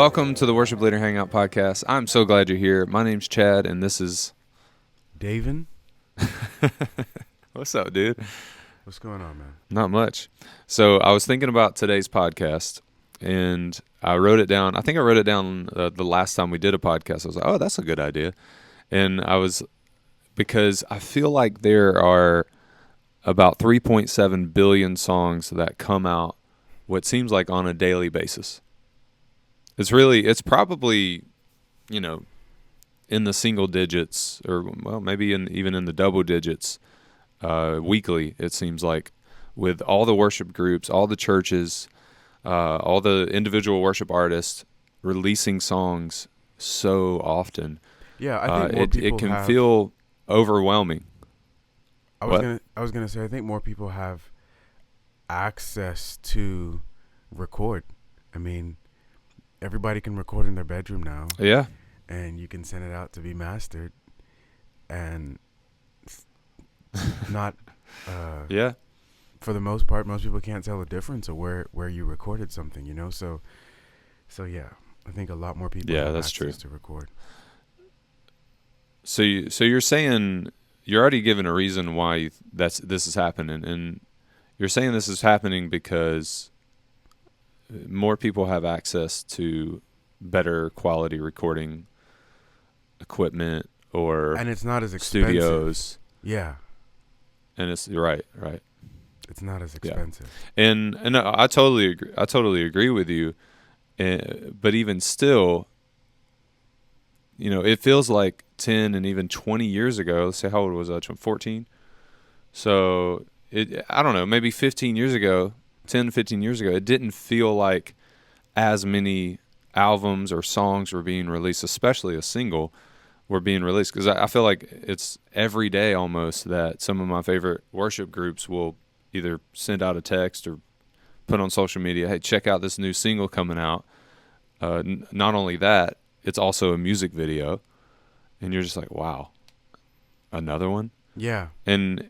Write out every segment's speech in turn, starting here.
Welcome to the Worship Leader Hangout podcast. I'm so glad you're here. My name's Chad, and this is Davin. What's up, dude? What's going on, man? Not much. So I was thinking about today's podcast, and I wrote it down. I think I wrote it down the last time we did a podcast. I was like, oh, that's a good idea. And because I feel like there are about 3.7 billion songs that come out what seems like on a daily basis. It's probably, in the single digits, or maybe even in the double digits weekly, it seems like, with all the worship groups, all the churches, all the individual worship artists releasing songs so often. Yeah, I think more people it can feel overwhelming. I was gonna say I think more people have access to record. I mean, everybody can record in their bedroom now. Yeah. And you can send it out to be mastered, and not. Yeah. For the most part, most people can't tell the difference of where you recorded something. So yeah, I think a lot more people have that's access true. to record. So you're saying you're already given a reason why this is happening, and you're saying this is happening because more people have access to better quality recording equipment, And it's not as expensive. studios. Yeah. And it's right. It's not as expensive. Yeah. And I totally agree. I totally agree with you. But even still, it feels like 10 and even 20 years ago. Let's say, how old was I? 14. So I don't know, maybe 15 years ago, 10, 15 years ago, it didn't feel like as many albums or songs were being released, especially a single, were being released. Because I feel like it's every day almost that some of my favorite worship groups will either send out a text or put on social media, hey, check out this new single coming out. Not only that, it's also a music video. And you're just like, wow, another one? Yeah. And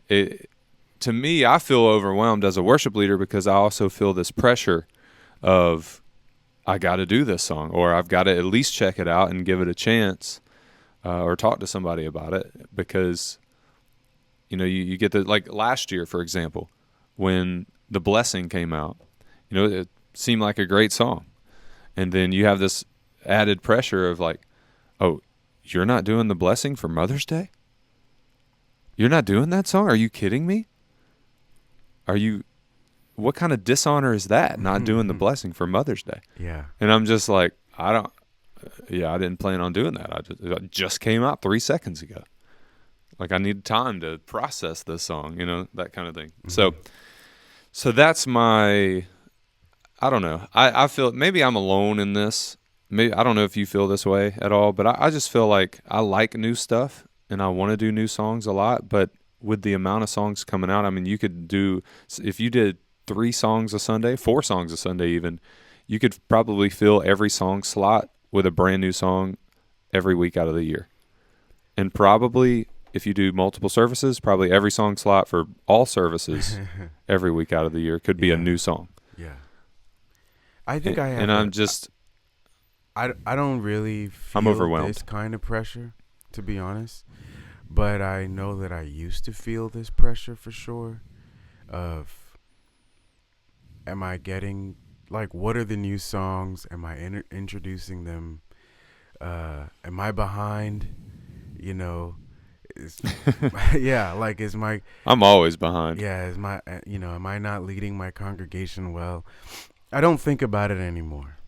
to me, I feel overwhelmed as a worship leader because I also feel this pressure of I got to do this song, or I've got to at least check it out and give it a chance, or talk to somebody about it, because you get the, like last year, for example, when The Blessing came out, it seemed like a great song, and then you have this added pressure of like, oh, you're not doing The Blessing for Mother's Day? You're not doing that song? Are you kidding me? What kind of dishonor is that, not doing The Blessing for Mother's Day? Yeah. And I'm just like, I didn't plan on doing that. It just came out 3 seconds ago. Like, I need time to process this song, that kind of thing. Mm-hmm. So that's I don't know. I feel maybe I'm alone in this. Maybe I don't know if you feel this way at all, but I just feel like I like new stuff and I want to do new songs a lot, but with the amount of songs coming out, I mean, you could do, if you did 3 songs a Sunday, 4 songs a Sunday even, you could probably fill every song slot with a brand new song every week out of the year. And probably, if you do multiple services, probably every song slot for all services every week out of the year could be a new song. Yeah. I think I have. And I'm just... I don't really feel I'm overwhelmed. This kind of pressure, to be honest. But I know that I used to feel this pressure for sure of, am I getting, like, what are the new songs? Am I introducing them? Am I behind? Yeah, like, is my... I'm always behind. Yeah, am I not leading my congregation well? I don't think about it anymore.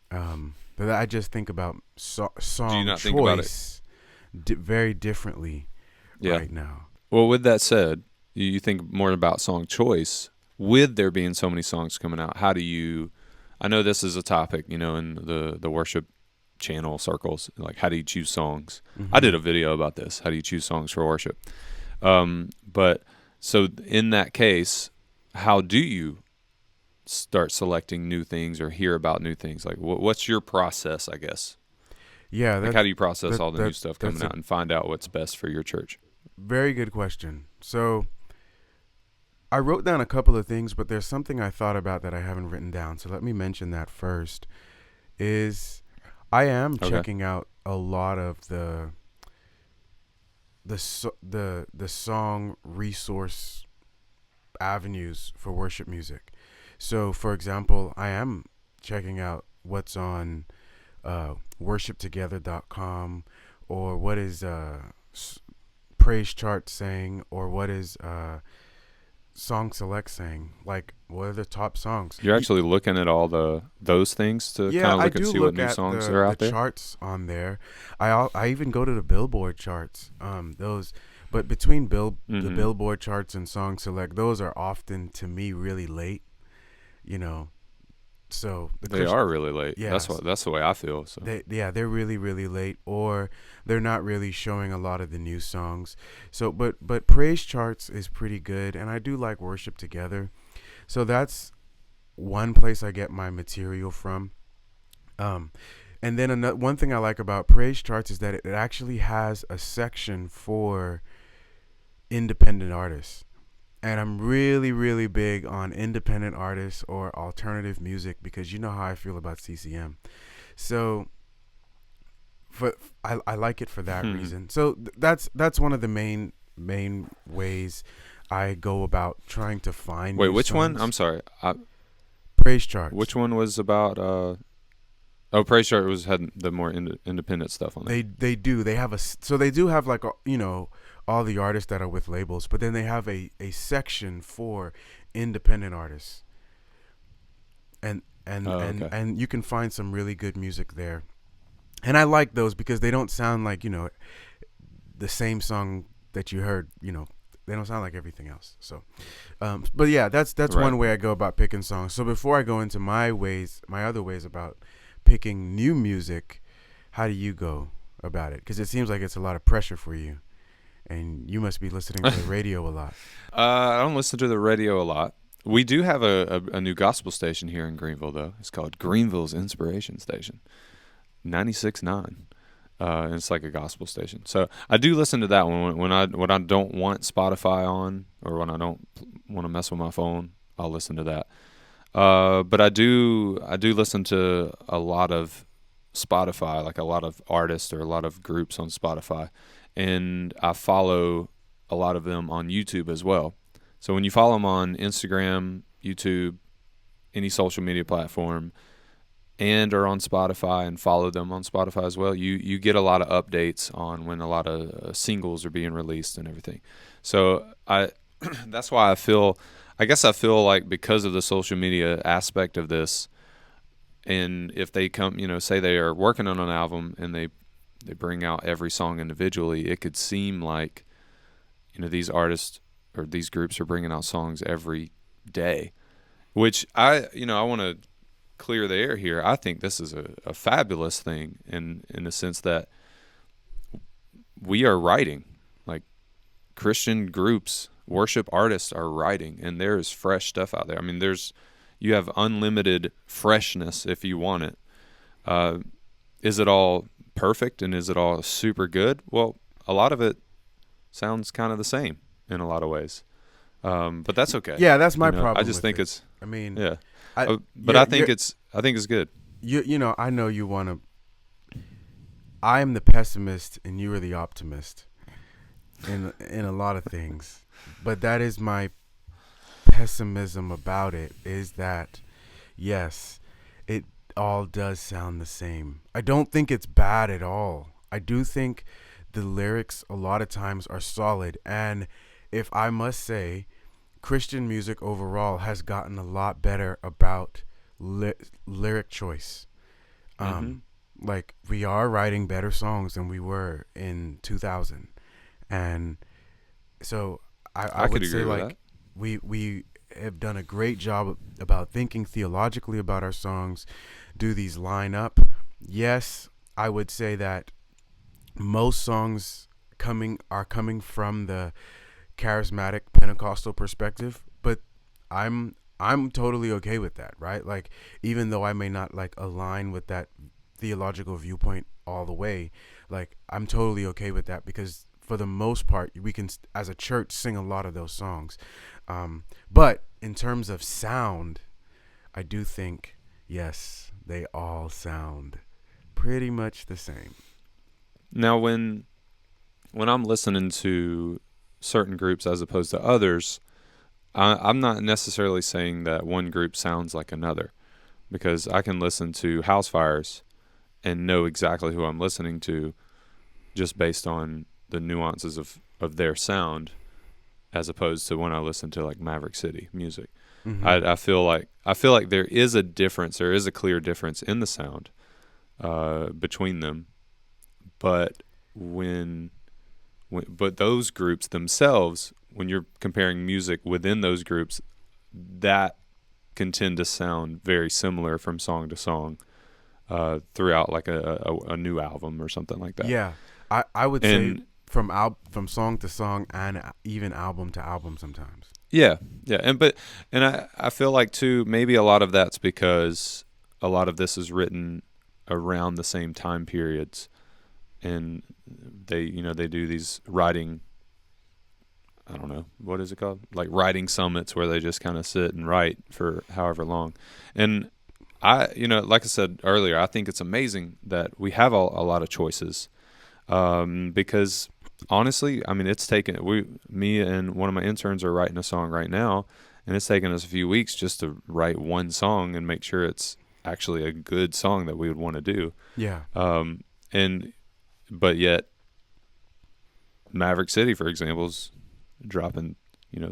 But I just think about song choice very differently right now. Well, with that said, you think more about song choice. With there being so many songs coming out, how do you... I know this is a topic, in the worship channel circles, like how do you choose songs? Mm-hmm. I did a video about this. How do you choose songs for worship? But so in that case, how do you start selecting new things or hear about new things? Like, what's your process, I guess? Yeah. Like, how do you process all the new stuff coming out and find out what's best for your church? Very good question. So I wrote down a couple of things, but there's something I thought about that I haven't written down. So let me mention that first. Is I am Okay. checking out a lot of the song resource avenues for worship music. So, for example, I am checking out what's on worshiptogether.com, or what is Praise Chart saying, or what is Song Select saying. Like, what are the top songs? You're actually looking at all those things to kind Yeah, of I look and do see what look new at songs the are the out there. charts on there. I even go to the Billboard charts. Those, but between the Mm-hmm. Billboard charts and Song Select, those are often to me really late. You know, so the They Christian, are really late. yes, That's the way I feel. So they're really really late, or they're not really showing a lot of the new songs. So, but Praise Charts is pretty good, and I do like Worship Together. So that's one place I get my material from. Um, and then another one thing I like about Praise Charts is that it actually has a section for independent artists. And I'm really, really big on independent artists or alternative music, because you know how I feel about CCM. So for I like it for that reason. So that's one of the main ways I go about trying to find wait, new which one? I'm songs. sorry. Praise Charts. Which one was about? Oh, Praise Chart was had the more independent stuff on there. They do. They have so they do have like all the artists that are with labels, but then they have a section for independent artists, and Oh, okay. you can find some really good music there. And I like those because they don't sound like the same song that you heard. They don't sound like everything else. So, but yeah, that's Right. one way I go about picking songs. So before I go into my other ways about picking new music, how do you go about it? Because it seems like it's a lot of pressure for you, and you must be listening to the radio a lot. I don't listen to the radio a lot. We do have a new gospel station here in Greenville, though. It's called Greenville's Inspiration Station, 96.9. And it's like a gospel station. So I do listen to that one when I don't want Spotify on, or when I don't want to mess with my phone. I'll listen to that. But I do listen to a lot of Spotify, like a lot of artists or a lot of groups on Spotify, and I follow a lot of them on YouTube as well. So when you follow them on Instagram, YouTube, any social media platform, and are on Spotify and follow them on Spotify as well, you get a lot of updates on when a lot of singles are being released and everything. So I that's why I guess I feel like, because of the social media aspect of this, and if they come, say they are working on an album and they bring out every song individually, it could seem like these artists or these groups are bringing out songs every day, which I want to clear the air here. I think this is a fabulous thing in the sense that we are writing, like Christian groups, worship artists are writing, and there is fresh stuff out there. I mean, you have unlimited freshness if you want it. Is it all perfect and is it all super good? Well, a lot of it sounds kind of the same in a lot of ways, but that's okay. Yeah, that's my I problem just with think it. it's I mean, yeah. But yeah, I think it's good. I know you want to. I am the pessimist and you are the optimist in a lot of things, but that is my pessimism about it, is that yes, it all does sound the same. I don't think it's bad at all. I do think the lyrics a lot of times are solid, and if I must say, Christian music overall has gotten a lot better about lyric choice. Mm-hmm. Um, like, we are writing better songs than we were in 2000, and so I I could would say, agree with that. like, we have done a great job about thinking theologically about our songs. Do these line up? Yes, I would say that most songs are coming from the charismatic Pentecostal perspective, but I'm totally okay with that, right? Like, even though I may not like align with that theological viewpoint all the way, like, I'm totally okay with that, because for the most part we can, as a church, sing a lot of those songs. But in terms of sound, I do think, yes, they all sound pretty much the same. Now, when I'm listening to certain groups as opposed to others, I'm not necessarily saying that one group sounds like another, because I can listen to House Fires and know exactly who I'm listening to just based on the nuances of their sound, as opposed to when I listen to like Maverick City music. Mm-hmm. I feel like there is a difference. There is a clear difference in the sound between them, but but those groups themselves, when you're comparing music within those groups, that can tend to sound very similar from song to song throughout like a new album or something like that. Yeah, I would say And from song to song and even album to album sometimes. yeah, yeah, and I feel like too, maybe a lot of that's because a lot of this is written around the same time periods, and they do these writing, I don't know, what is it called? Like writing summits where they just kind of sit and write for however long. And like I said earlier, I think it's amazing that we have a lot of choices. Because honestly, I mean, me and one of my interns are writing a song right now, and it's taken us a few weeks just to write one song and make sure it's actually a good song that we would want to do. Yeah. But yet Maverick City, for example, is dropping,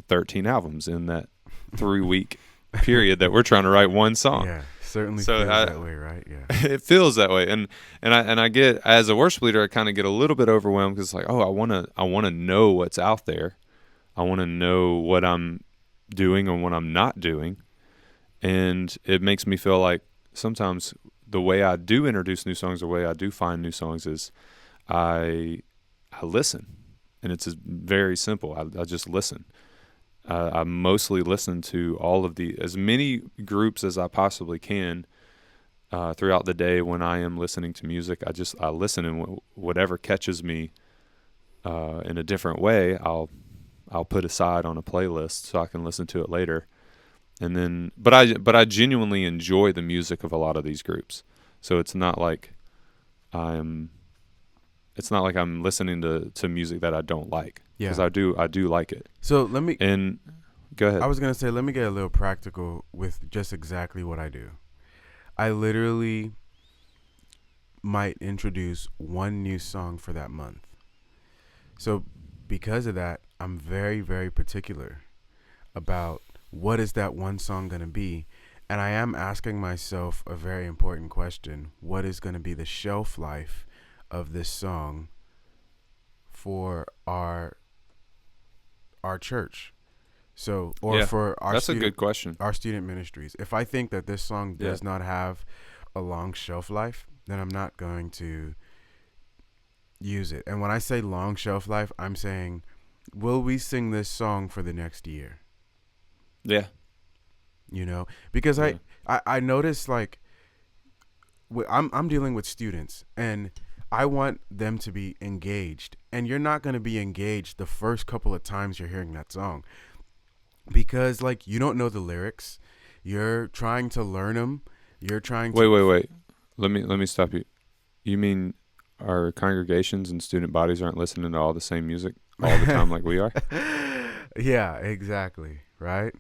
13 albums in that 3-week period that we're trying to write one song. Yeah, certainly So feels that way, right? Yeah. It feels that way, and I get, as a worship leader, I kind of get a little bit overwhelmed because it's like, oh, I want to know what's out there, I want to know what I'm doing and what I'm not doing, and it makes me feel like sometimes the way I do introduce new songs, the way I do find new songs is I listen, and it's very simple. I just listen. I mostly listen to as many groups as I possibly can throughout the day. When I am listening to music, I listen, and whatever catches me in a different way, I'll put aside on a playlist so I can listen to it later. And then, but I genuinely enjoy the music of a lot of these groups. So it's not like I'm listening to music that I don't like, because I do like it. So Go ahead. I was gonna say, let me get a little practical with just exactly what I do. I literally might introduce one new song for that month. So because of that, I'm very, very particular about what is that one song going to be. And I am asking myself a very important question. What is going to be the shelf life of this song for our church? So, or for our that's a good question. Our student ministries. If I think that this song does not have a long shelf life, then I'm not going to use it. And when I say long shelf life, I'm saying, will we sing this song for the next year? Yeah. Because I notice, like, I'm dealing with students, and I want them to be engaged. And you're not going to be engaged the first couple of times you're hearing that song, because, like, you don't know the lyrics. You're trying to learn them. You're trying to Wait. Let me stop you. You mean our congregations and student bodies aren't listening to all the same music all the time like we are? Yeah, exactly. Right?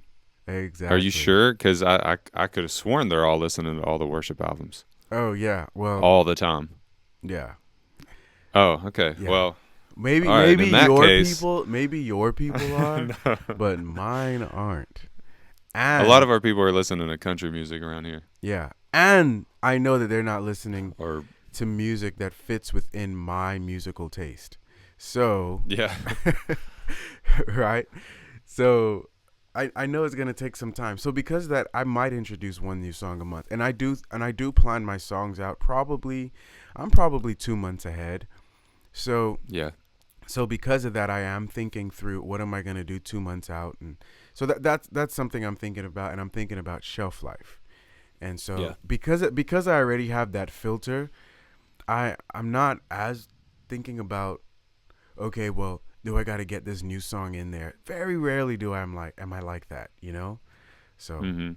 Exactly. Are you sure? Because I could have sworn they're all listening to all the worship albums. Oh, yeah. Well, all the time. Yeah. Oh, okay. Yeah. Well, maybe your people are, no. But mine aren't. And a lot of our people are listening to country music around here. Yeah. And I know that they're not listening to music that fits within my musical taste. So, yeah. Right? So, I know it's going to take some time. So because of that, I might introduce one new song a month. And I do plan my songs out I'm probably 2 months ahead. So, yeah. So because of that, I am thinking through, what am I going to do 2 months out? And so that's something I'm thinking about, and I'm thinking about shelf life. And so because I already have that filter, I'm not as thinking about, okay, well, do I got to get this new song in there? Very rarely am I like that, So, and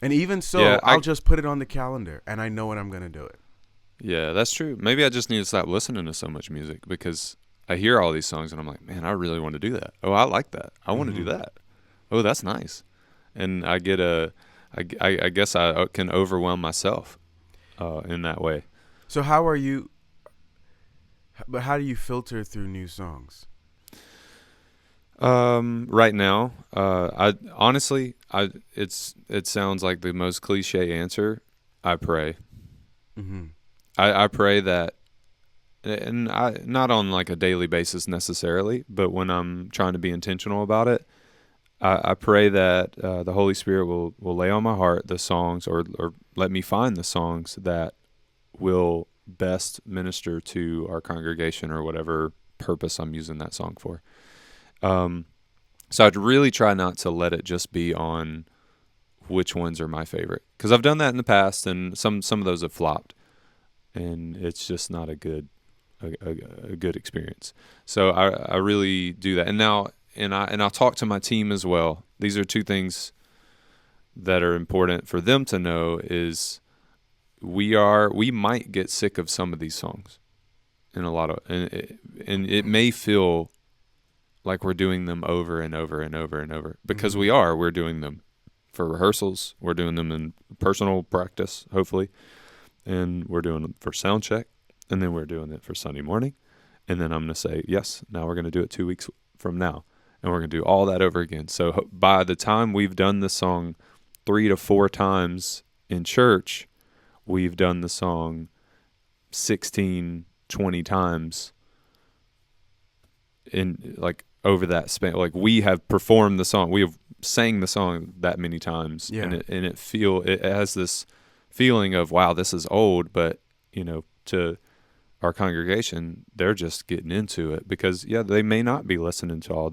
even so, I'll just put it on the calendar, and I know when I'm going to do it. Yeah, that's true. Maybe I just need to stop listening to so much music because I hear all these songs and I'm like, man, I really want to do that. Oh, I like that. I want to do Hmm. that. Oh, that's nice. And I get I guess I can overwhelm myself in that way. So how are you? But how do you filter through new songs? Right now, I honestly, it sounds like the most cliche answer. I pray. Mm-hmm. I pray that, and I not on like a daily basis necessarily, but when I'm trying to be intentional about it, I pray that the Holy Spirit will lay on my heart the songs, or let me find the songs that will best minister to our congregation or whatever purpose I'm using that song for. Um, so I'd really try not to let it just be on which ones are my favorite, because I've done that in the past, and some of those have flopped, and it's just not a good experience. So I really do that, and now and I'll talk to my team as well. These are two things that are important for them to know: is we might get sick of some of these songs, and a lot of and it may feel like we're doing them over and over and over and over, because Mm-hmm. we're doing them for rehearsals, we're doing them in personal practice, hopefully, and we're doing them for sound check, and then we're doing it for Sunday morning, and then I'm going to say, yes, now we're going to do it 2 weeks from now, and we're going to do all that over again. So by the time we've done the song 3 to 4 times in church, we've done the song 16, 20 times in like over that span. Like we have performed the song, we have sang the song that many times, Yeah. and it has this feeling of, wow, this is old, but to our congregation, they're just getting into it because, yeah, they may not be listening to all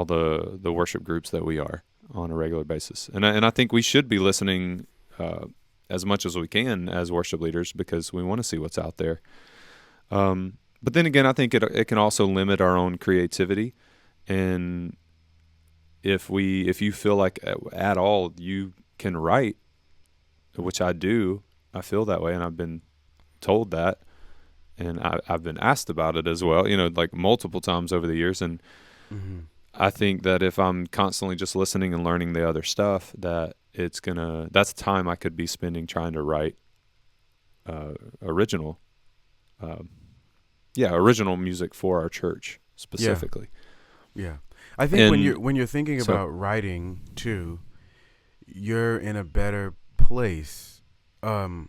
the worship groups that we are on a regular basis, and I think we should be listening as much as we can as worship leaders, because we want to see what's out there. But then again, I think it can also limit our own creativity, and if you feel like at all you can write, which I do, I feel that way, and I've been told that, and I've been asked about it as well, like multiple times over the years. And Mm-hmm. I think that if I'm constantly just listening and learning the other stuff, that that's time I could be spending trying to write original, uh, original music for our church Yeah. specifically. Yeah. I think And when you're thinking so, about writing too, you're in a better place. Well,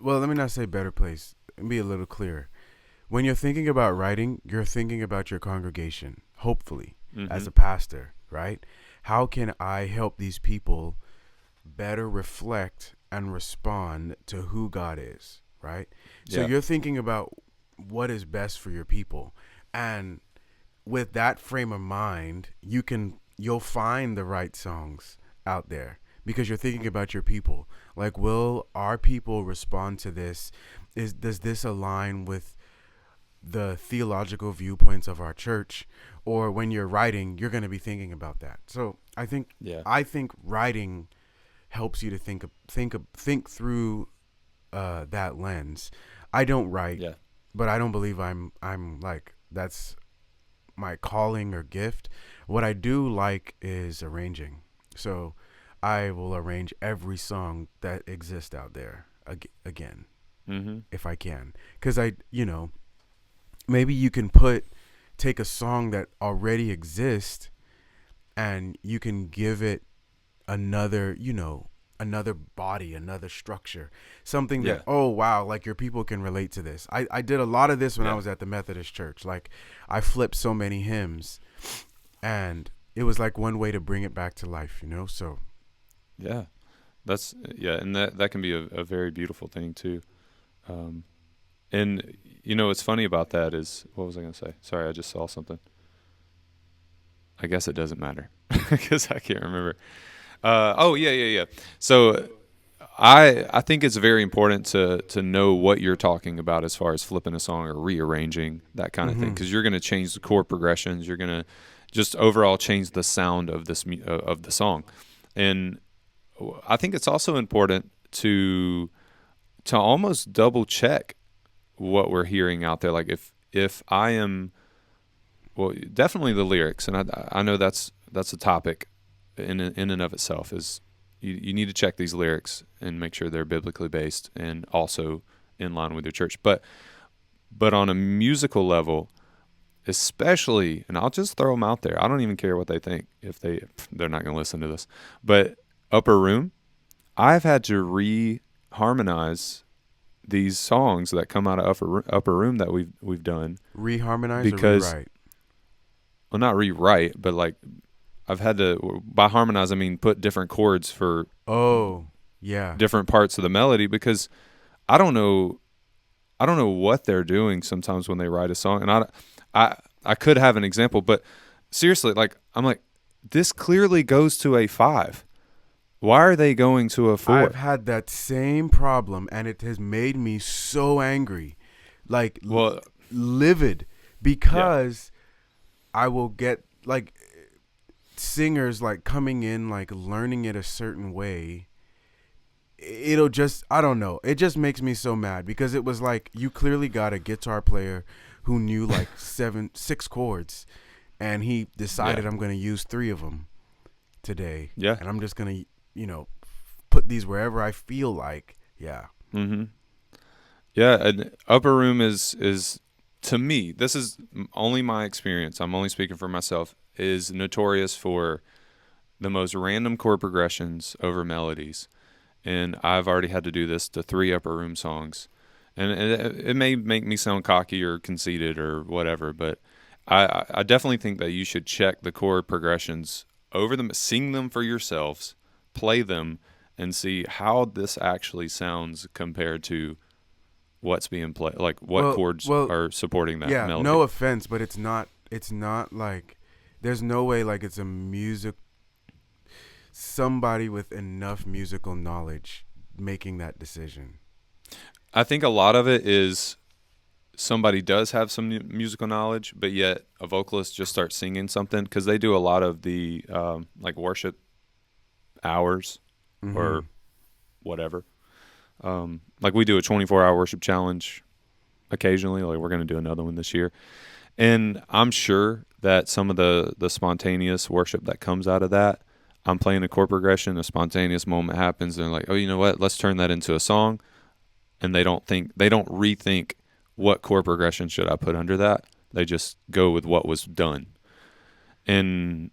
let me not say better place. Let me be a little clearer. When you're thinking about writing, you're thinking about your congregation, hopefully, as hmm a pastor, right? How can I help these people better reflect and respond to who God is, right? So yeah, you're thinking about what is best for your people. And with that frame of mind, you'll find the right songs out there because you're thinking about your people. Like, will our people respond to this? Does this align with the theological viewpoints of our church? Or when you're writing, you're going to be thinking about that. So yeah, I think writing helps you to think through that lens. I don't write, yeah, but I don't believe I'm like that's my calling or gift. What I do like is arranging. So I will arrange every song that exists out there again hmm if I can, because maybe you can take a song that already exists and you can give it another, another body, another structure, something that, yeah, oh wow, like your people can relate to this. I did a lot of this when I yeah, was at the Methodist church. Like I flipped so many hymns, and it was like one way to bring it back to life. So yeah. And that can be a very beautiful thing too. Um, and what's funny about that is, what was I going to say? Sorry, I just saw something. I guess it doesn't matter because I can't remember. Oh, yeah, yeah, yeah. So I think it's very important to know what you're talking about as far as flipping a song or rearranging that kind of thing, mm-hmm. because you're going to change the chord progressions. You're going to just overall change the sound of of the song, and I think it's also important to almost double check what we're hearing out there. Like if I am, well, definitely the lyrics, and I know that's a topic in and of itself. Is you need to check these lyrics and make sure they're biblically based and also in line with your church. But on a musical level, especially, and I'll just throw them out there. I don't even care what they think if they're not going to listen to this. But Upper Room, I've had to re-harmonize these songs that come out of Upper Room that we've done. Reharmonize Because, or rewrite? well, not rewrite, but like I've had to, by harmonize, I mean put different chords for yeah. different parts of the melody, because I don't know what they're doing sometimes when they write a song. And I could have an example, but seriously, like I'm like, this clearly goes to a 5. Why are they going to a 4? I've had that same problem, and it has made me so angry, like Well, livid, because I will get like singers like coming in like learning it a certain way. It'll just, I don't know, it just makes me so mad, because it was like you clearly got a guitar player who knew like 6 chords, and he decided I'm going to use 3 of them today. Yeah. And I'm just going to, put these wherever I feel like. Yeah. Mm-hmm. Yeah, and Upper Room is to me, this is only my experience, I'm only speaking for myself, is notorious for the most random chord progressions over melodies. And I've already had to do this to 3 Upper Room songs. And it may make me sound cocky or conceited or whatever, but I definitely think that you should check the chord progressions over them, sing them for yourselves, play them, and see how this actually sounds compared to what's being played, like what chords are supporting that melody. No offense, but it's not like, there's no way like it's a somebody with enough musical knowledge making that decision. I think a lot of it is somebody does have some musical knowledge, but yet a vocalist just starts singing something, because they do a lot of the like worship hours or whatever. Like we do a 24-hour worship challenge occasionally. Like we're going to do another one this year. And I'm sure that some of the spontaneous worship that comes out of that, I'm playing a chord progression, a spontaneous moment happens, and they're like, oh, you know what? Let's turn that into a song. And they don't rethink what chord progression should I put under that. They just go with what was done. And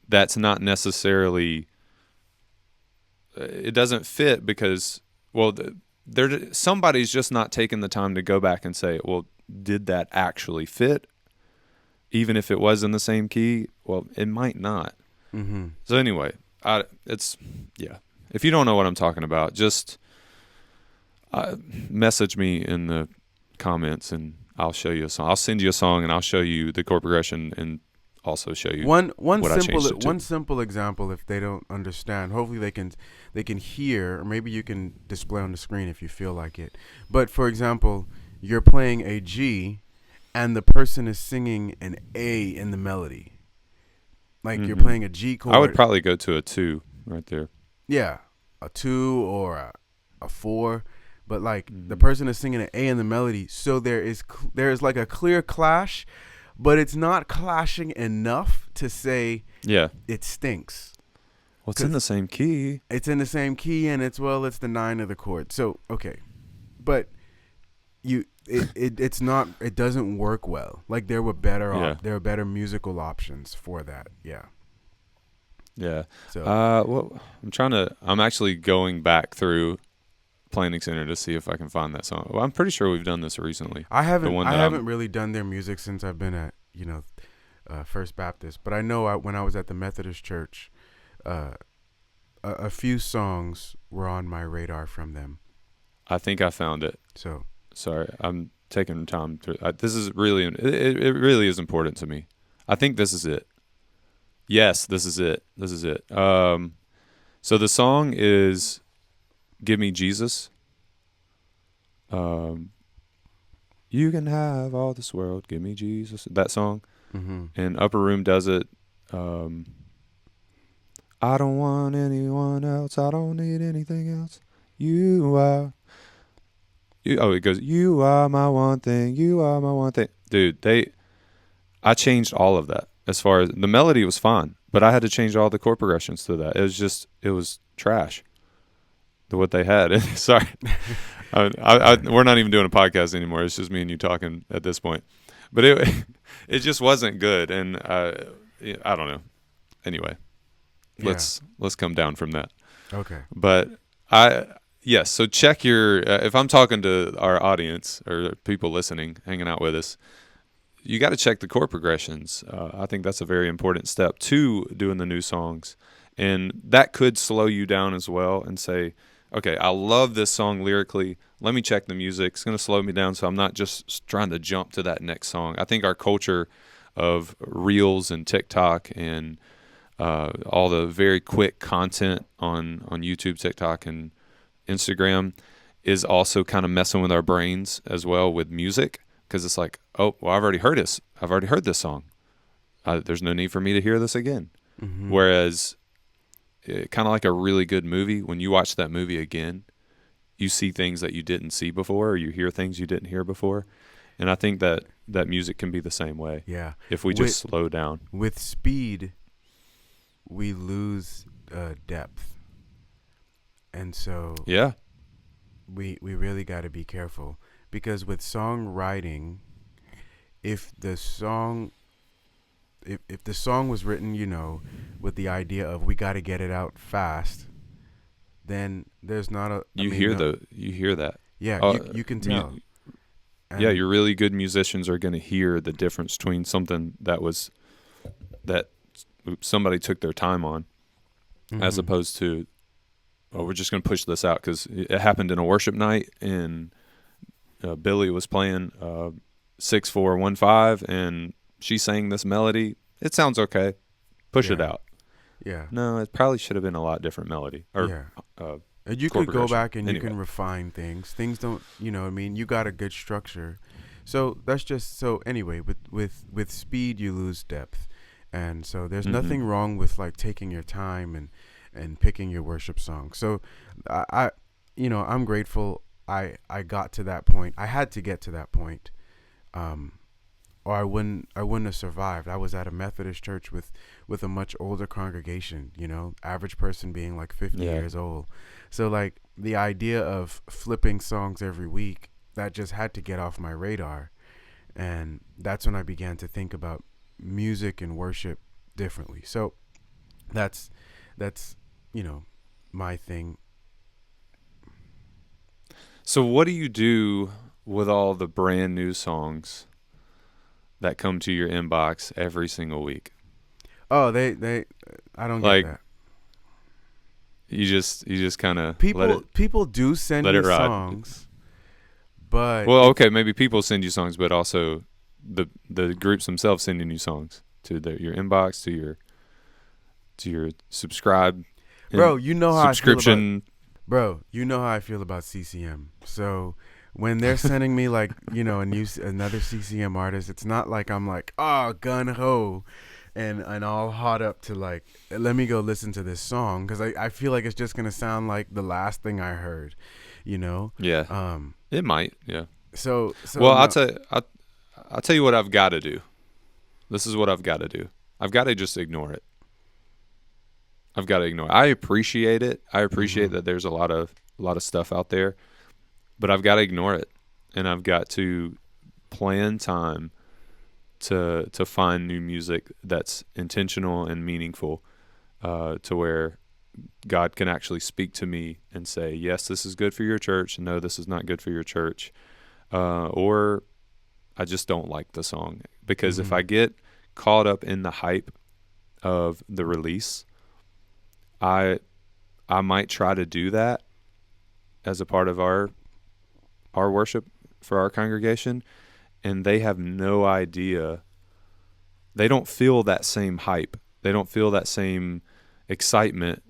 that's not necessarily, it doesn't fit, because, well, somebody's just not taking the time to go back and say, well, did that actually fit? Even if it was in the same key, well, it might not. Mm-hmm. So anyway, if you don't know what I'm talking about, just message me in the comments and I'll show you a song. I'll send you a song and I'll show you the chord progression and also show you one what I changed it to. One simple example, if they don't understand. Hopefully they can hear, or maybe you can display on the screen if you feel like it. But for example, you're playing a G and the person is singing an A in the melody. Like you're playing a G chord. I would probably go to a 2 right there. Yeah, a 2 or a 4. But like the person is singing an A in the melody, so there is like a clear clash, but it's not clashing enough to say it stinks. Well, it's in the same key. It's in the same key, and it's the 9 of the chord. So okay, but it's not. It doesn't work well. Like there were better musical options for that. Yeah. Yeah. So well, I'm actually going back through Planning Center to see if I can find that song. Well, I'm pretty sure we've done this recently. I haven't really done their music since I've been at First Baptist, but I know when I was at the Methodist Church, a few songs were on my radar from them. I think I found it. So sorry, I'm taking time to. This is really it really is important to me. I think this is it. Yes, this is it. This is it. So the song is "Give Me Jesus." You can have all this world, give me Jesus. That song, and Upper Room does it. I don't want anyone else. I don't need anything else. You are. It goes, "You are my one thing, you are my one thing." Dude, I changed all of that. As far as the melody was fine, but I had to change all the chord progressions to that. It was trash. What they had. Sorry, Yeah. we're not even doing a podcast anymore. It's just me and you talking at this point. But it it just wasn't good, and I don't know. Anyway, Yeah. let's come down from that. Okay. But I yes, so check your if I'm talking to our audience or people listening, hanging out with us, you got to check the chord progressions. I think that's a very important step to doing the new songs, and that could slow you down as well. And say, okay, I love this song lyrically. Let me check the music. It's going to slow me down, so I'm not just trying to jump to that next song. I think our culture of reels and TikTok and all the very quick content on YouTube, TikTok, and Instagram is also kind of messing with our brains as well with music, because it's like, oh, well, I've already heard this. I've already heard this song. There's no need for me to hear this again. Mm-hmm. Whereas, kind of like a really good movie, when you watch that movie again, you see things that you didn't see before, or you hear things you didn't hear before. And I think that music can be the same way Yeah. if we just slow down. With speed, we lose depth, and so Yeah, we really got to be careful, because with songwriting, if the song if the song was written, with the idea of we got to get it out fast, then there's not a. I you mean, hear no, you hear that. yeah, Uh, you can mu- tell. yeah, And your really good musicians are going to hear the difference between something that somebody took their time on, as mhm. opposed to, oh, we're just going to push this out because it happened in a worship night, and Billy was playing 6/4 1/5, and she sang this melody. It sounds okay. Push it Yeah, out. yeah, No, it probably should have been a lot different melody or yeah. uh, And you chord could go progression. back and you Anyway, can refine things. Things don't, I mean, you got a good structure. So that's just so anyway, with speed you lose depth. And so there's mm-hmm. nothing wrong with like taking your time and picking your worship song. So I I'm grateful I got to that point. I had to get to that point. Um or I wouldn't have survived. I was at a Methodist church with a much older congregation, average person being like 50 Yeah. years old. So like the idea of flipping songs every week, that just had to get off my radar. And that's when I began to think about music and worship differently. So that's that's my thing. So what do you do with all the brand new songs that come to your inbox every single week? Oh, they I don't get Like that. you just kind of People do send let me it ride. songs, but Well, it's okay, maybe people send you songs, but also the groups themselves sending you songs to your inbox, to your subscribe bro, and you know how I feel about subscription. bro, you know how I feel about CCM. So when they're sending me like another CCM artist, it's not like I'm like gun ho, and all hot up to like let me go listen to this song, because I feel like it's just gonna sound like the last thing I heard, you know. Yeah, Um. it might. Yeah. So Well, no. I'll tell you what I've got to do. This is what I've got to do. I've got to just ignore it. I've got to ignore it. I appreciate it. I appreciate Mhm. that there's a lot of stuff out there, but I've got to ignore it, and I've got to plan time to find new music that's intentional and meaningful, to where God can actually speak to me and say, yes, this is good for your church. No, this is not good for your church. Or I just don't like the song. Because if I Mhm. get caught up in the hype of the release, I I might try to do that as a part of our worship for our congregation, and they have no idea. They don't feel that same hype. They don't feel that same excitement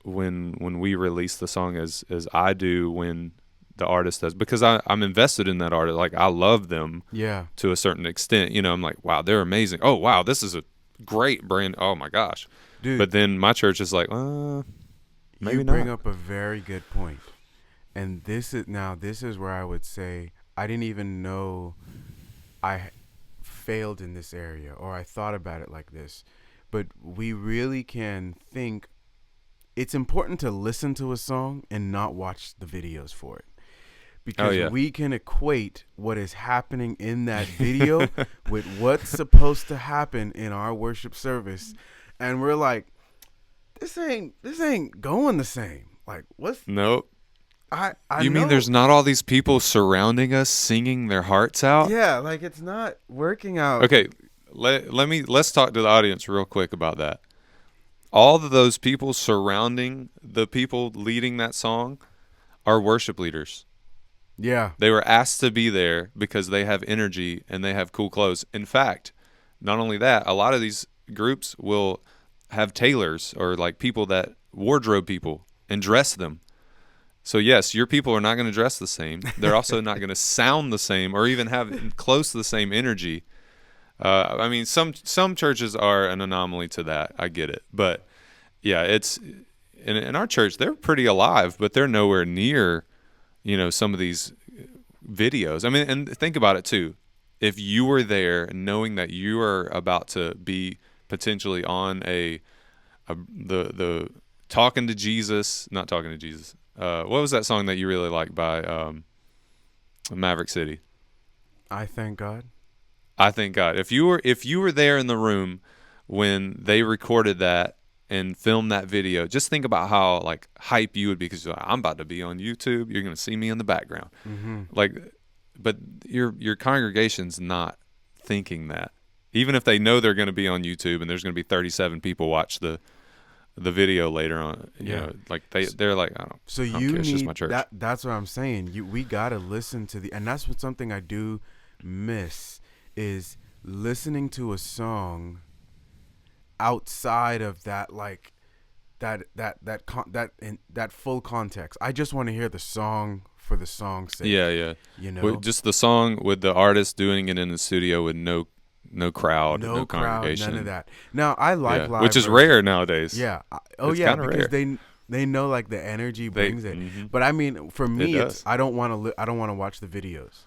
when we release the song as I do when the artist does, because I'm invested in that artist. Like, I love them Yeah, to a certain extent. I'm like, wow, they're amazing. Oh wow, this is a great brand. Oh my gosh. dude, But then my church is like, you maybe bring not. up a very good point. And this is where I would say I didn't even know I failed in this area, or I thought about it like this. But we really can think it's important to listen to a song and not watch the videos for it. Oh Because yeah. we can equate what is happening in that video with what's supposed to happen in our worship service. And we're like, this ain't going the same. Like, what's Nope. I You mean know. there's not all these people surrounding us singing their hearts out? Yeah, like it's not working out. Okay, let's talk to the audience real quick about that. All of those people surrounding the people leading that song are worship leaders. Yeah. They were asked to be there because they have energy and they have cool clothes. In fact, not only that, a lot of these groups will have tailors or like people that wardrobe people and dress them. So yes, your people are not going to dress the same. They're also not going to sound the same or even have close to the same energy. I mean, some churches are an anomaly to that. I get it, but yeah, it's in our church they're pretty alive, but they're nowhere near, some of these videos. I mean, and think about it too. If you were there, knowing that you are about to be potentially on the talking to Jesus, not talking to Jesus. What was that song that you really like by Maverick City? I thank God. I thank God. If you were there in the room when they recorded that and filmed that video, just think about how like hype you would be because I'm about to be on YouTube. You're going to see me in the background. Mm-hmm. Like, but your congregation's not thinking that. Even if they know they're going to be on YouTube and there's going to be 37 people watch the video later on, like they're like, So I don't you care. It's just need my church. that. That's what I'm saying. We gotta listen to and that's what something I do miss is listening to a song outside of that, like that full context. I just want to hear the song for the song's sake. Yeah. You know, Just the song with the artist doing it in the studio with no crowd, no crowd, congregation, none of that. Now I like live, which is rare nowadays. Yeah. It's Yeah, kinda because rare. they know like the energy brings it. Mhm. But I mean, for me, does. I don't want to. I don't want to watch the videos.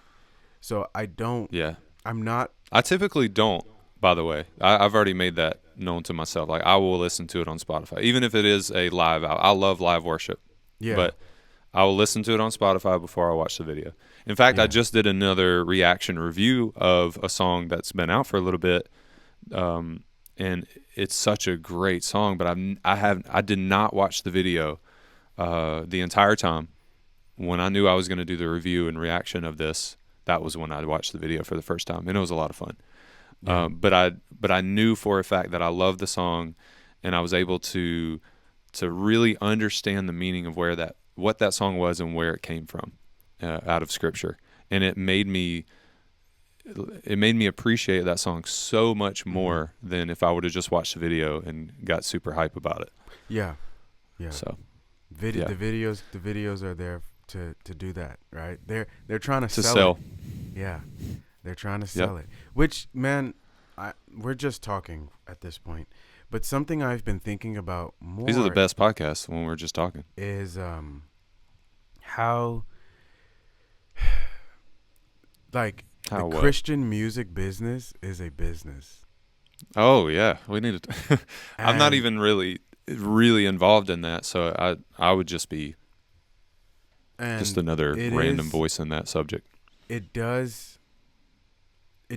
So I don't. Yeah. I'm not. I typically don't, by the way. I've already made that known to myself. Like, I will listen to it on Spotify, even if it is a live out. I love live worship. Yeah. But I will listen to it on Spotify before I watch the video. In fact, I just did another reaction review of a song that's been out for a little bit, and it's such a great song. But I did not watch the video the entire time. When I knew I was going to do the review and reaction of this, that was when I watched the video for the first time, and it was a lot of fun. Yeah. But I knew for a fact that I loved the song, and I was able to really understand the meaning of what that song was and where it came from out of Scripture, and it made me appreciate that song so much more than if I would have just watched the video and got super hype about it. Yeah. So The videos are there to do that, right? They're trying to sell. it. Yeah. They're trying to sell it. Which, man, we're just talking at this point. But something I've been thinking about more. These are the best podcasts when we're just talking. Is how like the what? Christian music business is a business. Oh yeah, we need to. I'm not And even really involved in that, so I would just be just another random voice in that subject. It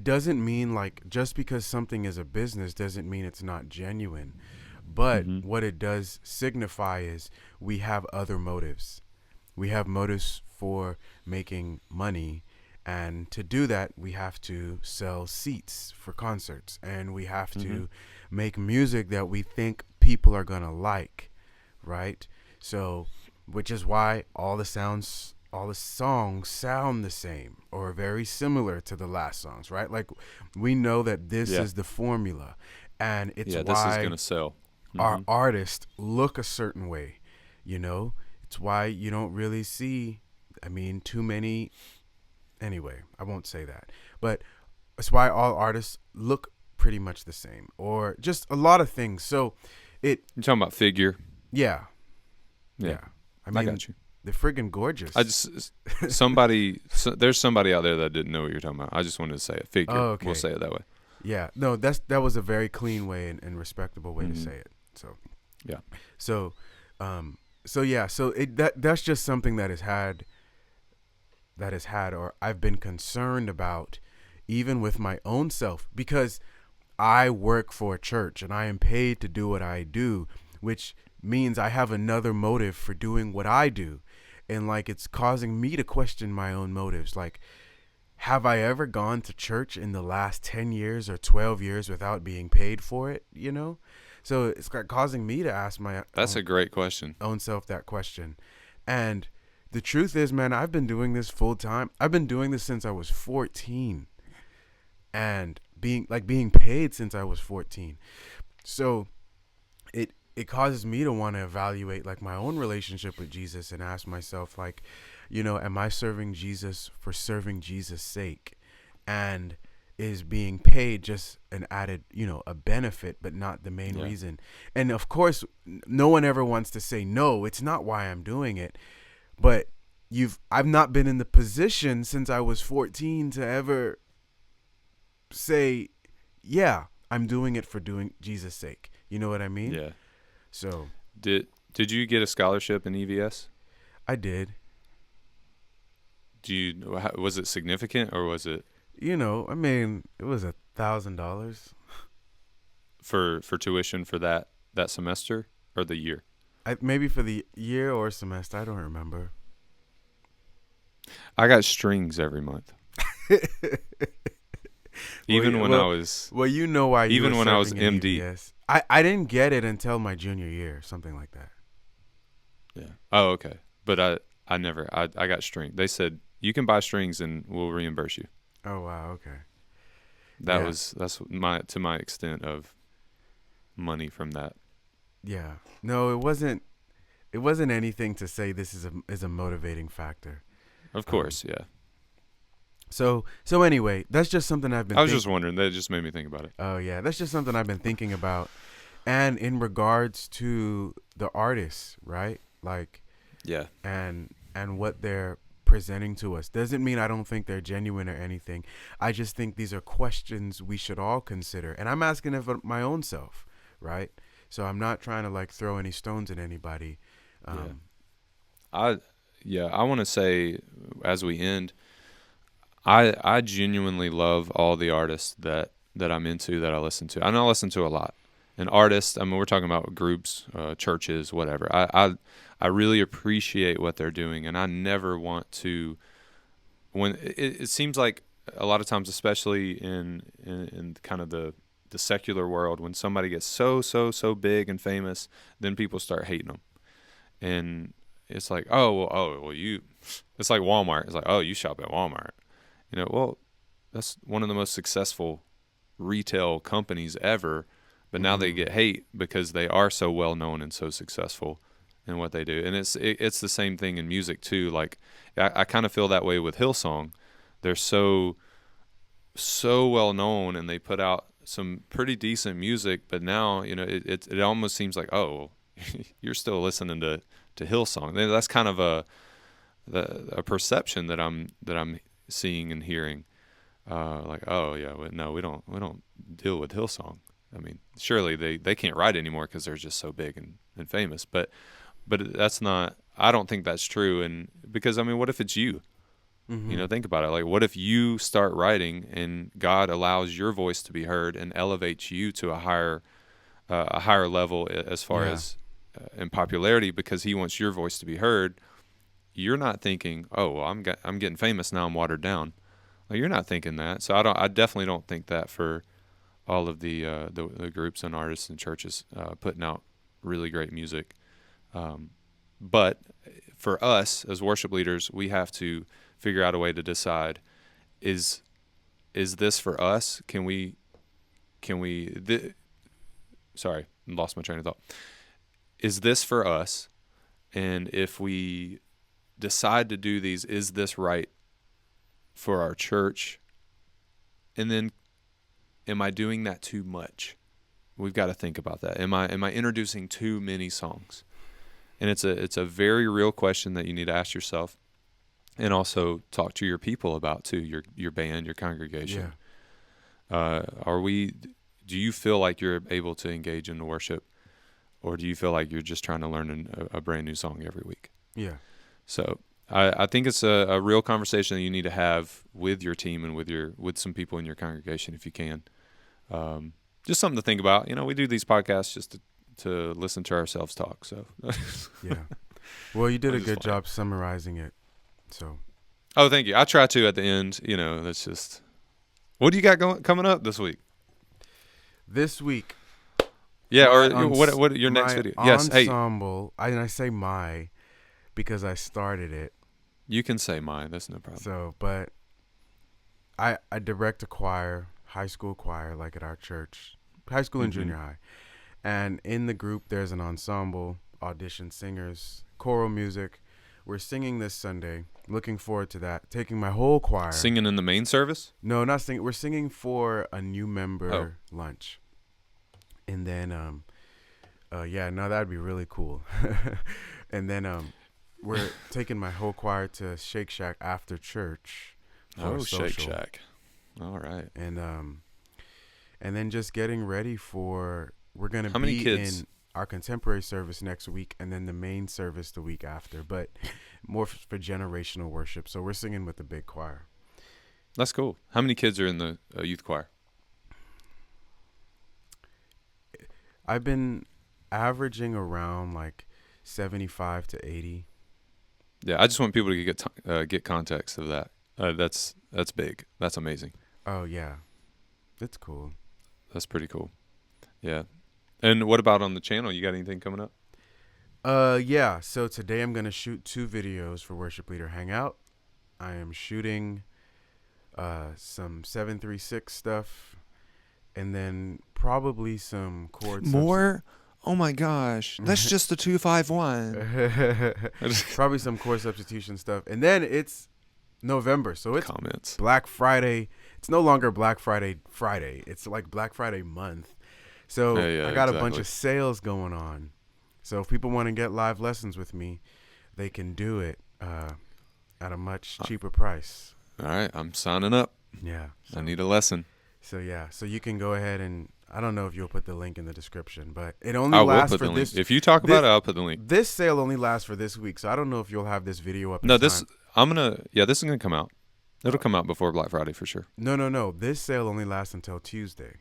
doesn't mean like just because something is a business doesn't mean it's not genuine. But what it does signify is we have other motives. We have motives for making money. And to do that, we have to sell seats for concerts. And we have to make music that we think people are going to like. Right? So, which is why all the songs sound the same or very similar to the last songs, right? Like we know that this is the formula, and it's why this is gonna sell. Our artists look a certain way, It's why you don't really see, too many. Anyway, I won't say that, but it's why all artists look pretty much the same, or just a lot of things. So, You're talking about figure. Yeah. I got you. They're friggin' gorgeous. I just there's somebody out there that didn't know what you're talking about. I just wanted to say it. Figure. Oh, okay. We'll say it that way. Yeah. No, that was a very clean way and respectable way to say it. So. Yeah. So, so yeah. So that's just something that has had, or I've been concerned about, even with my own self, because I work for a church and I am paid to do what I do, which means I have another motive for doing what I do. And like, it's causing me to question my own motives. Like, have I ever gone to church in the last 10 years or 12 years without being paid for it? You know? So it's like causing me to ask my That's a great question. Own self that question. And the truth is, man, I've been doing this full time. I've been doing this since I was 14 and being paid since I was 14. So it causes me to want to evaluate like my own relationship with Jesus and ask myself, like, you know, am I serving Jesus for serving Jesus' sake? And is being paid just an added, you know, a benefit, but not the main reason? And of course, no one ever wants to say, no, it's not why I'm doing it. But I've not been in the position since I was 14 to ever say, yeah, I'm doing it for doing Jesus' sake. You know what I mean? Yeah. So did you get a scholarship in EVS? I did. Was it significant or was it? You know, I mean, it was $1,000 for tuition for that semester or the year? Maybe for the year or semester. I don't remember. I got strings every month. Even when I was. Well, you know why. Even when I was MD. EVS. I didn't get it until my junior year, something like that. Yeah. Oh, okay. But I never. I got string. They said you can buy strings and we'll reimburse you. Oh wow. Okay. That's to my extent of money from that. Yeah. No, it wasn't. It wasn't anything to say this is a motivating factor. Of course, yeah. So anyway, that's just something I've been. I was just wondering. That just made me think about it. Oh yeah, that's just something I've been thinking about, and in regards to the artists, right? Like, yeah, and what they're presenting to us doesn't mean I don't think they're genuine or anything. I just think these are questions we should all consider, and I'm asking it for my own self, right? So I'm not trying to like throw any stones at anybody. I want to say as we end, I genuinely love all the artists that I'm into, that I listen to. I know I listen to a lot. And artists, I mean, we're talking about groups, churches, whatever. I really appreciate what they're doing, and I never want to. When it seems like a lot of times, especially in kind of the secular world, when somebody gets so big and famous, then people start hating them, and it's like, well, you. It's like Walmart. It's like, oh, you shop at Walmart. You know, well, that's one of the most successful retail companies ever, but now they get hate because they are so well known and so successful in what they do. And it's the same thing in music too. Like I kind of feel that way with Hillsong. They're so well known and they put out some pretty decent music, but now, you know, it almost seems like, oh, you're still listening to Hillsong. That's kind of a perception that I'm seeing and hearing, like, oh yeah, no, we don't deal with Hillsong. I mean, surely they can't write anymore because they're just so big and famous. But that's not. I don't think that's true. And because I mean, what if it's you? You know, think about it. Like, what if you start writing and God allows your voice to be heard and elevates you to a higher level as far as in popularity because He wants your voice to be heard. You're not thinking, oh, well, I'm getting famous now, I'm watered down. Like, you're not thinking that. So I definitely don't think that for all of the groups and artists and churches putting out really great music. But for us as worship leaders, we have to figure out a way to decide: is this for us? Sorry, lost my train of thought. Is this for us? And if we decide to do these, is this right for our church? And then, am I doing that too much? We've got to think about that. Am I introducing too many songs? And it's a very real question that you need to ask yourself, and also talk to your people about too, your band, your congregation. Do you feel like you're able to engage in the worship, or do you feel like you're just trying to learn a brand new song every week? Yeah. So I think it's a real conversation that you need to have with your team and with some people in your congregation if you can. Just something to think about. You know, we do these podcasts just to listen to ourselves talk. So Yeah. Well, you did a just good playing. job summarizing it. So. Oh, thank you. I try to at the end. You know, that's just. What do you got coming up this week? This week. Yeah, or what your next video? Yes, hey. Ensemble. I say my because I started it. You can say mine. That's no problem. So, but I direct a choir, high school choir, like at our church, high school and junior high. And in the group, there's an ensemble, audition singers, choral music. We're singing this Sunday. Looking forward to that. Taking my whole choir. Singing in the main service? No, not singing. We're singing for a new member lunch. And then, no, that'd be really cool. And then we're taking my whole choir to Shake Shack after church. Oh, Shake Shack. All right. And then just getting ready for, we're going to How many be kids? in our contemporary service next week and then the main service the week after, but more for generational worship. So we're singing with the big choir. That's cool. How many kids are in the youth choir? I've been averaging around like 75 to 80. Yeah, I just want people to get context of that. That's big. That's amazing. Oh, yeah. It's cool. That's pretty cool. Yeah. And what about on the channel? You got anything coming up? Yeah. So today I'm going to shoot 2 videos for Worship Leader Hangout. I am shooting some 736 stuff and then probably some chord More? Oh my gosh. That's just the 251. Probably some chord substitution stuff. And then it's November. So it's comments. Black Friday. It's no longer Black Friday. It's like Black Friday month. So I got a bunch of sales going on. So if people want to get live lessons with me, they can do it at a much cheaper price. All right. I'm signing up. Yeah. So, I need a lesson. So, yeah. So you can go ahead and I don't know if you'll put the link in the description, but it only lasts for this. If you talk about it, I'll put the link. This sale only lasts for this week. So I don't know if you'll have this video up. No, this is going to come out. It'll come out before Black Friday for sure. No. This sale only lasts until Tuesday.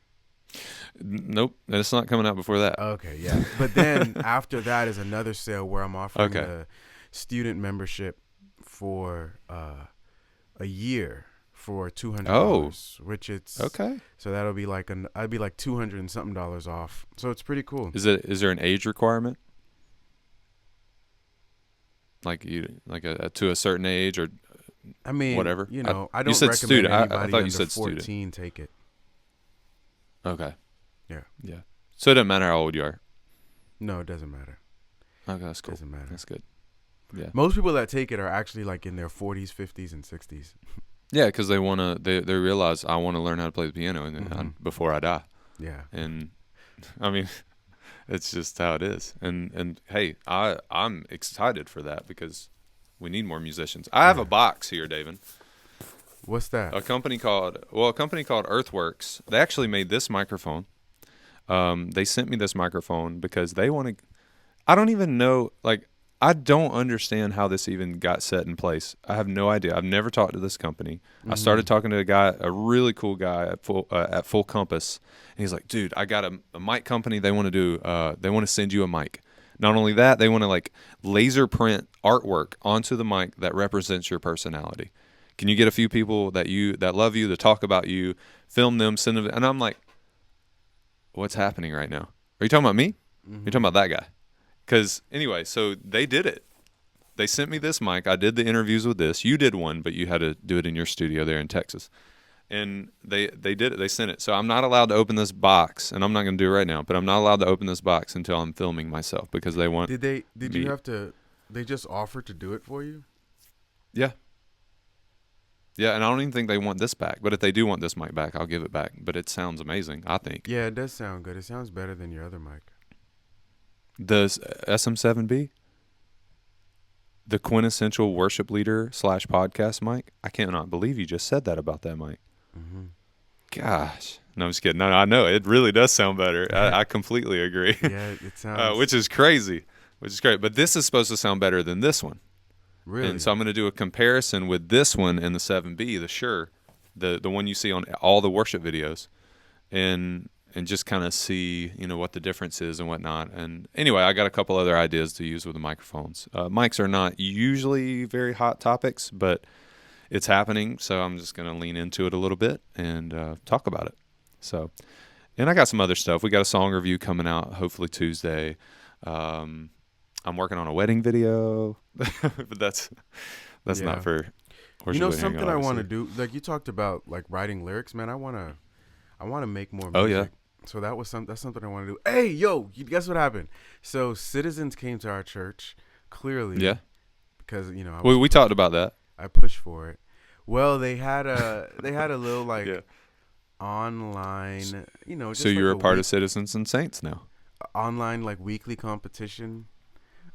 Nope, it's not coming out before that. Okay, yeah. But then after that is another sale where I'm offering the student membership for a year for $200, which it's okay. So that'll be like I'd be like $200 and something off. So it's pretty cool. Is there an age requirement? Like to a certain age or? I mean, whatever. You know, I don't recommend student. anybody I thought under you said 14 student. take it. Okay. Yeah. Yeah. So it doesn't matter how old you are. No, it doesn't matter. Okay, that's cool. Doesn't matter. That's good. Yeah. Most people that take it are actually like in their 40s, 50s, and 60s. Yeah, because they realize I want to learn how to play the piano before I die. Yeah. And I mean, it's just how it is. And hey, I'm excited for that because we need more musicians. I have a box here, David. What's that? A company called Earthworks. They actually made this microphone. They sent me this microphone because they want to. I don't even know. Like, I don't understand how this even got set in place. I have no idea. I've never talked to this company. I started talking to a really cool guy at Full Compass, and he's like, "Dude, I got a mic company. They want to send you a mic. Not only that, they want to like laser print artwork onto the mic that represents your personality. Can you get a few people that love you, to talk about you, film them, send them?" And I'm like, what's happening right now? Are you talking about me? You're talking about that guy? Because anyway, so they did it. They sent me this mic. I did the interviews with this. You did one, but you had to do it in your studio there in Texas. And they did it. They sent it. So I'm not allowed to open this box, and I'm not going to do it right now, but I'm not allowed to open this box until I'm filming myself because they want. Did you have to? They just offered to do it for you? Yeah. Yeah, and I don't even think they want this back. But if they do want this mic back, I'll give it back. But it sounds amazing, I think. Yeah, it does sound good. It sounds better than your other mic. The SM7B? the quintessential worship leader / podcast mic. I cannot believe you just said that about that mic. Mm-hmm. Gosh. No, I'm just kidding. No, I know. It really does sound better. I completely agree. Yeah, it sounds... which is crazy. Which is great. But this is supposed to sound better than this one. Really? And so I'm going to do a comparison with this one and the 7B, the Shure, the one you see on all the worship videos, and just kind of see, what the difference is and whatnot. And anyway, I got a couple other ideas to use with the microphones. Mics are not usually very hot topics, but it's happening, so I'm just going to lean into it a little bit and talk about it. So, and I got some other stuff. We got a song review coming out hopefully Tuesday. I'm working on a wedding video, but that's not for worship. Something I want to do, like you talked about, like writing lyrics, man. I want to make more music. Oh yeah. So that's something I want to do. Hey, yo, guess what happened? So citizens came to our church, clearly. Yeah. Because we talked about that. I pushed for it. Well, they had a little like yeah. online, just so like you're a part of Citizens and Saints now. Online like weekly competition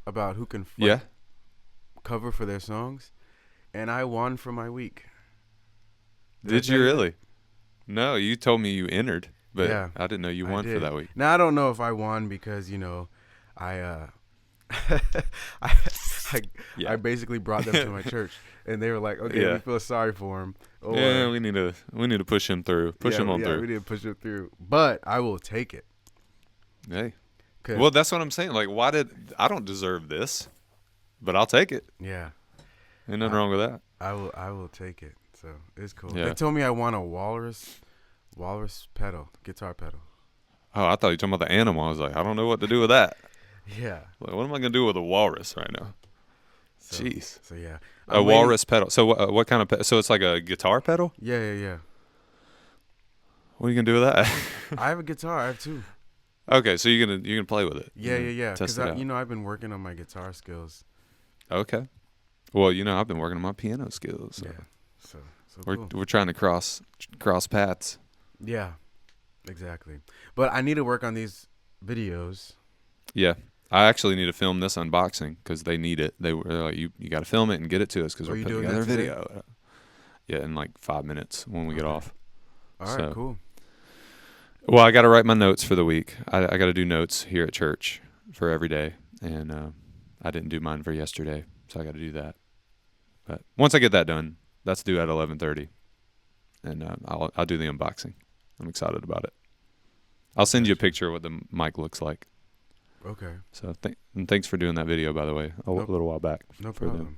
about who can cover for their songs, and I won for my week. Did you really? No, you told me you entered, but yeah, I didn't know you won for that week. Now I don't know if I won because I I basically brought them to my church, and they were like, "Okay, we feel sorry for him." Or, we need to push him through, him on through. We need to push him through, but I will take it. Hey, well, that's what I'm saying. Like, I don't deserve this, but I'll take it. Yeah, ain't nothing wrong with that. I will take it. So it's cool. Yeah. They told me I want a walrus pedal, guitar pedal. Oh, I thought you were talking about the animal. I was like, I don't know what to do with that. Yeah. Like, what am I gonna do with a walrus right now? Jeez. So yeah, a walrus pedal. So what kind of? So it's like a guitar pedal? Yeah. What are you gonna do with that? I have a guitar. I have two. Okay, so you're gonna play with it. Yeah. Because I've been working on my guitar skills. Okay. Well, I've been working on my piano skills. So. Yeah. So we're trying to cross paths. Yeah, exactly. But I need to work on these videos. Yeah. I actually need to film this unboxing because they need it. They're like, you got to film it and get it to us because we're putting together a video. Yeah, in like 5 minutes when we get off. All right, cool. Well, I got to write my notes for the week. I got to do notes here at church for every day, and I didn't do mine for yesterday, so I got to do that. But once I get that done, that's due at 11:30, and I'll do the unboxing. I'm excited about it. I'll send you a picture of what the mic looks like. Okay. So and thanks for doing that video, by the way, a little while back. No problem.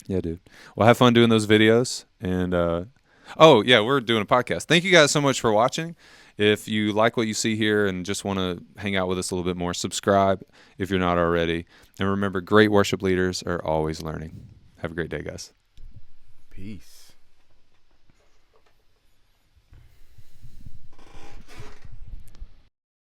Yeah, dude. Well, have fun doing those videos. And, we're doing a podcast. Thank you guys so much for watching. If you like what you see here and just want to hang out with us a little bit more, subscribe if you're not already. And remember, great worship leaders are always learning. Have a great day, guys. Peace.